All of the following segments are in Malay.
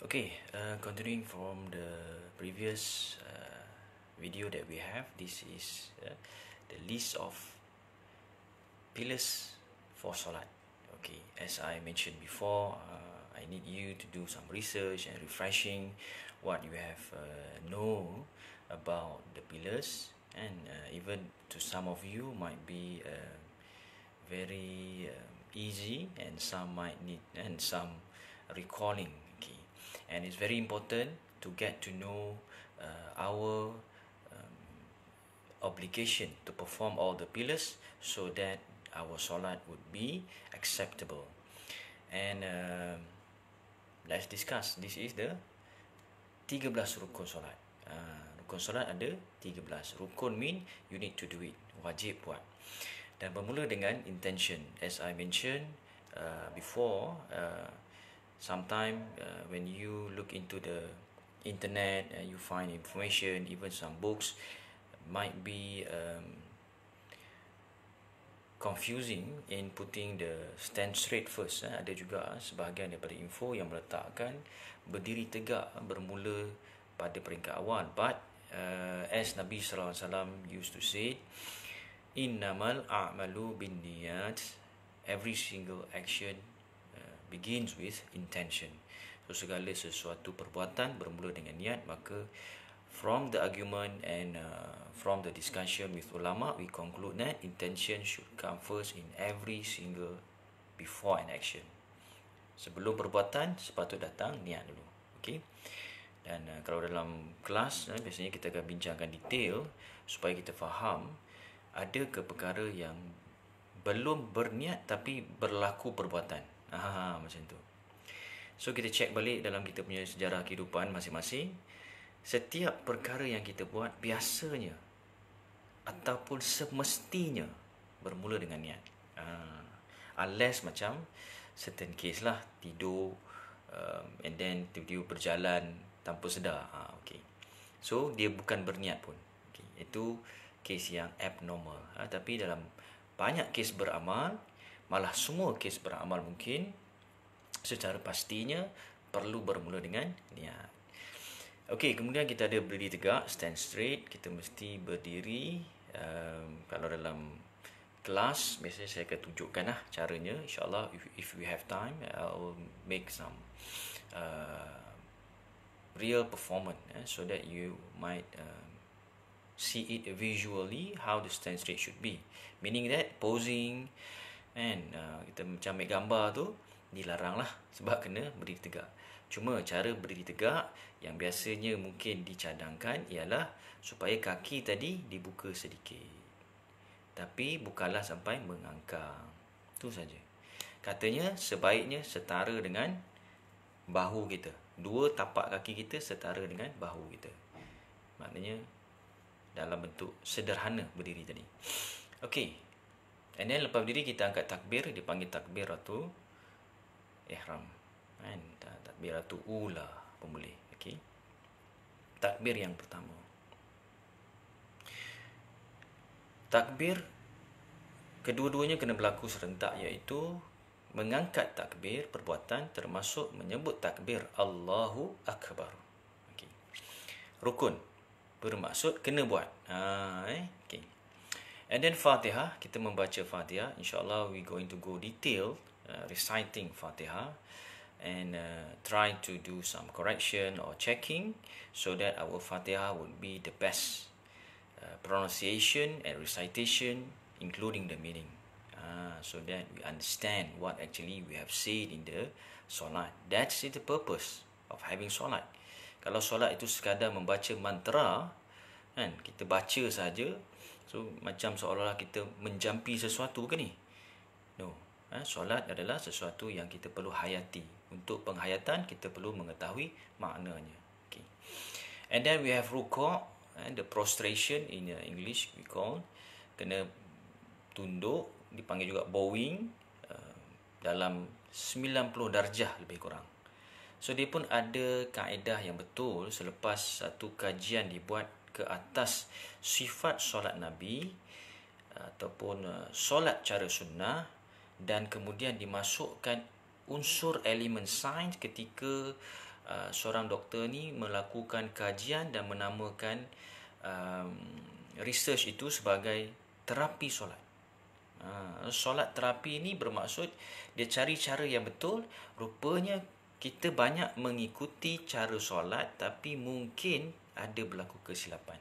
Okay, continuing from the previous video that we have, this is the list of pillars for Salat. Okay, as I mentioned before, I need you to do some research and refreshing what you have know about the pillars, and even to some of you might be very easy, and some might need and some recalling. Okay, and it's very important to get to know our obligation to perform all the pillars so that our solat would be acceptable. And let's discuss. This is the 13 rukun solat. Rukun solat ada 13. Rukun mean you need to do it, wajib buat. Dan bermula dengan intention. As I mentioned before, sometimes when you look into the internet and you find information, even some books might be confusing in putting the stand straight first. Ada juga sebahagian daripada info yang meletakkan berdiri tegak bermula pada peringkat awal. But as Nabi SAW used to say, innamal a'malu bin niyat, every single action begins with intention. So segala sesuatu perbuatan bermula dengan niat. Maka from the argument and from the discussion with ulama, we conclude that intention should come first in every single before an action. Sebelum perbuatan, sepatut datang niat dulu. Okay. Dan kalau dalam kelas biasanya kita akan bincangkan detail supaya kita faham ada ke perkara yang belum berniat tapi berlaku perbuatan. Macam tu. So kita check balik dalam kita punya sejarah kehidupan masing-masing. Setiap perkara yang kita buat biasanya ataupun semestinya bermula dengan niat. Unless macam certain case lah, tidur and then tiba-tiba berjalan tanpa sedar. Okay. So dia bukan berniat pun. Okay. Itu case yang abnormal. Tapi dalam banyak case beramal, malah semua kes beramal mungkin, secara pastinya perlu bermula dengan niat. Okey, kemudian kita ada berdiri tegak, stand straight. Kita mesti berdiri. Kalau dalam kelas, biasanya saya akan tunjukkan caranya. InsyaAllah, if we have time, I will make some real performance so that you might see it visually how the stand straight should be. Meaning that posing and kita macam ambil gambar tu dilarang lah sebab kena berdiri tegak. Cuma cara berdiri tegak yang biasanya mungkin dicadangkan ialah supaya kaki tadi dibuka sedikit, tapi bukanlah sampai mengangkang. Tu saja. Katanya sebaiknya setara dengan bahu kita. Dua tapak kaki kita setara dengan bahu kita. Maknanya dalam bentuk sederhana berdiri tadi. Okey. And then lepas berdiri kita angkat takbir, dipanggil takbiratul ihram. And takbiratul ula pun boleh. Okey. Takbir yang pertama. Takbir kedua-duanya kena berlaku serentak, iaitu mengangkat takbir perbuatan termasuk menyebut takbir Allahu Akbar. Okey. Rukun bermaksud kena buat. Okay. And then Fatihah, kita membaca Fatihah. InsyaAllah we going to go detail reciting Fatihah and try to do some correction or checking so that our Fatihah would be the best pronunciation and recitation, including the meaning, so that we understand what actually we have said in the solat. That's the purpose of having solat. Kalau solat itu sekadar membaca mantra, kan, kita baca saja, so macam seolah-olah kita menjampi sesuatu ke ni? No. Solat adalah sesuatu yang kita perlu hayati. Untuk penghayatan kita perlu mengetahui maknanya. Okay. And then we have ruku', and the prostration in English we call, kena tunduk, dipanggil juga bowing, dalam 90 darjah lebih kurang. So dia pun ada kaedah yang betul selepas satu kajian dibuat ke atas sifat solat Nabi ataupun solat cara sunnah, dan kemudian dimasukkan unsur elemen sains ketika seorang doktor ni melakukan kajian dan menamakan research itu sebagai terapi solat. Solat terapi ni bermaksud dia cari cara yang betul. Rupanya kita banyak mengikuti cara solat tapi mungkin ada berlaku kesilapan.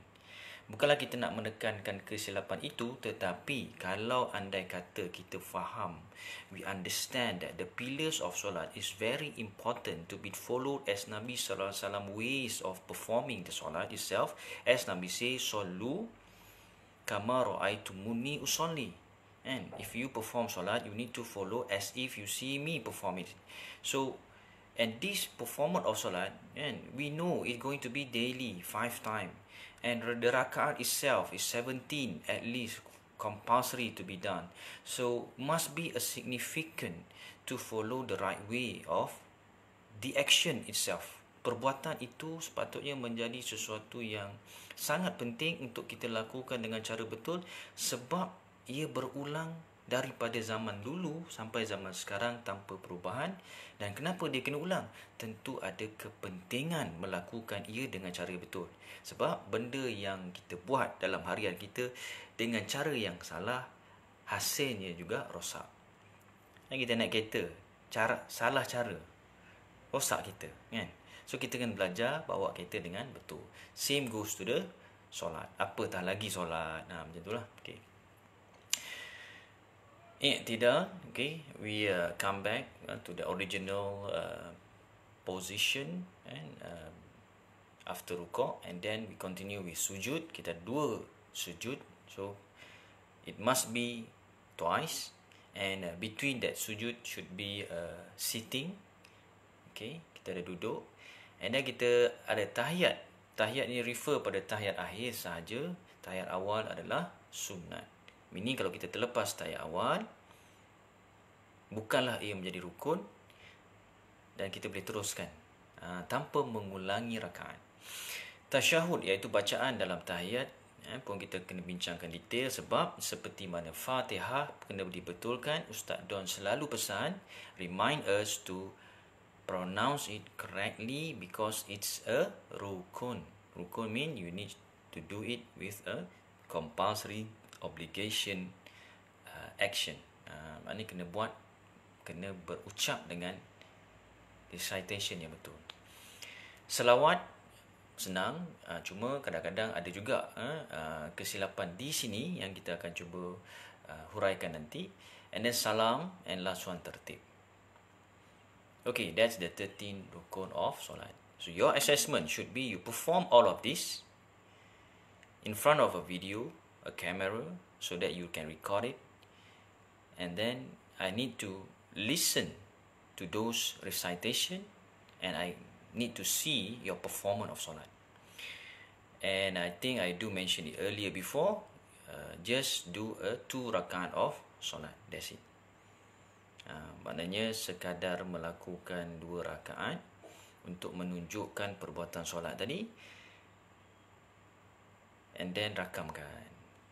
Bukanlah kita nak menekankan kesilapan itu, tetapi kalau andai kata kita faham, we understand that the pillars of solat is very important to be followed as Nabi sallallahu alaihi wasallam ways of performing the solat itself, as Nabi says, "Sallu kama ra'aitumuni usolli." And if you perform solat, you need to follow as if you see me perform it. So, and this performance of solat, and we know it's going to be daily 5 times. And the rakaat itself is 17 at least compulsory to be done. So must be a significant to follow the right way of the action itself. Perbuatan itu sepatutnya menjadi sesuatu yang sangat penting untuk kita lakukan dengan cara betul, sebab ia berulang daripada zaman dulu sampai zaman sekarang tanpa perubahan. Dan kenapa dia kena ulang? Tentu ada kepentingan melakukan ia dengan cara betul. Sebab benda yang kita buat dalam harian kita dengan cara yang salah, hasilnya juga rosak. Dan kita naik kereta, salah cara, rosak kita, kan? So kita kena belajar bawa kereta dengan betul. Same goes to the solat. Apatah lagi solat. Macam itulah. Okay. I'tidal, okay, we come back to the original position and after ruku', and then we continue with sujud. Kita dua sujud, so it must be twice, and between that sujud should be sitting. Okay, kita ada duduk, and then kita ada tahiyat. Tahiyat ni refer pada tahiyat akhir sahaja. Tahiyat awal adalah sunat. Meaning kalau kita terlepas tahiyat awal, bukanlah ia menjadi rukun, dan kita boleh teruskan tanpa mengulangi rakaat. Tasyahud iaitu bacaan dalam tahiyat pun kita kena bincangkan detail, sebab seperti mana Fatihah kena dibetulkan. Ustaz Don selalu pesan, remind us to pronounce it correctly because it's a rukun. Rukun mean you need to do it with a compulsory obligation action. Maknanya kena berucap dengan recitation yang betul. Selawat senang, cuma kadang-kadang ada juga kesilapan di sini yang kita akan cuba huraikan nanti. And then salam, and last one tertib. Okay, that's the 13 rukun of solat. So your assessment should be you perform all of this in front of a video, a camera, so that you can record it, and then I need to listen to those recitation, and I need to see your performance of solat. And I think I do mention it earlier before, just do a 2 rakaat of solat, that's it. Maknanya sekadar melakukan 2 rakaat untuk menunjukkan perbuatan solat tadi, and then rakamkan.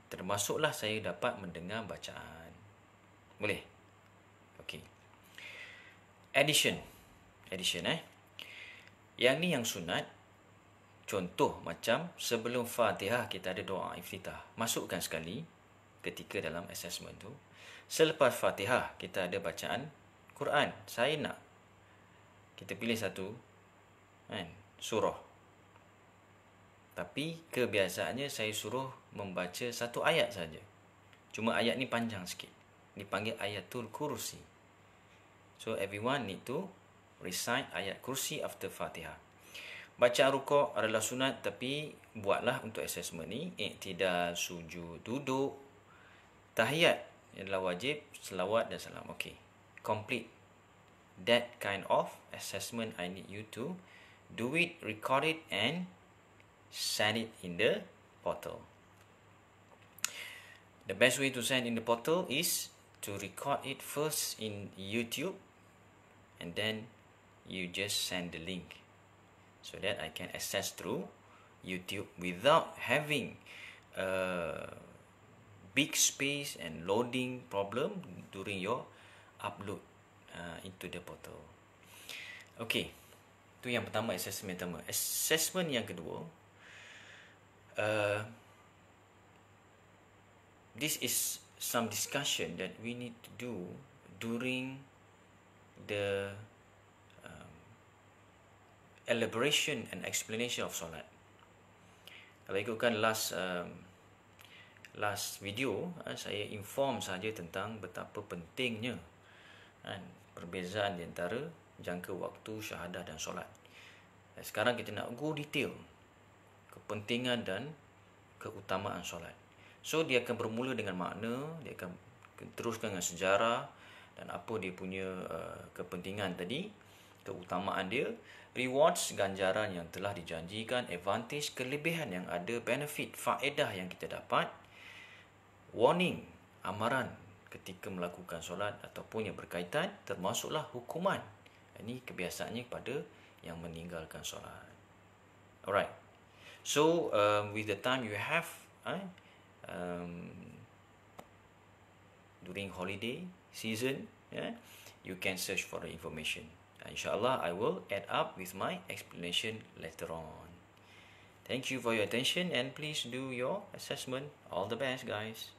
Termasuklah saya dapat mendengar bacaan. Boleh? Okey. Addition. Yang ni yang sunat. Contoh macam sebelum Fatihah kita ada doa iftitah. Masukkan sekali ketika dalam assessment tu. Selepas Fatihah kita ada bacaan Quran. Saya nak kita pilih satu surah. Tapi kebiasaannya saya suruh membaca satu ayat saja. Cuma ayat ni panjang sikit. Dipanggil ayatul kursi. So everyone need to recite ayat kursi after Fatihah. Bacaan rukuk adalah sunat, tapi buatlah untuk assessment ni. I'tidal, sujud, duduk. Tahiyat adalah wajib, selawat dan salam. Okay, complete that kind of assessment. I need you to do it, record it, and send it in the portal. The best way to send in the portal is to record it first in YouTube, and then you just send the link so that I can access through YouTube without having a big space and loading problem during your upload into the portal. Okay, Itu yang pertama, assessment yang pertama. Assessment yang kedua, this is some discussion that we need to do during the elaboration and explanation of solat. Kalau ikutkan last video, saya inform saja tentang betapa pentingnya perbezaan di antara jangka waktu syahadah dan solat. Sekarang kita nak go detail kepentingan dan keutamaan solat. So dia akan bermula dengan makna, dia akan teruskan dengan sejarah dan apa dia punya kepentingan tadi, keutamaan dia, rewards, ganjaran yang telah dijanjikan, advantage, kelebihan yang ada, benefit, faedah yang kita dapat, warning, amaran ketika melakukan solat ataupun yang berkaitan, termasuklah hukuman. Ini kebiasaannya kepada yang meninggalkan solat. Alright. So with the time you have during holiday season, you can search for the information. InsyaAllah, I will add up with my explanation later on. Thank you for your attention and please do your assessment. All the best, guys.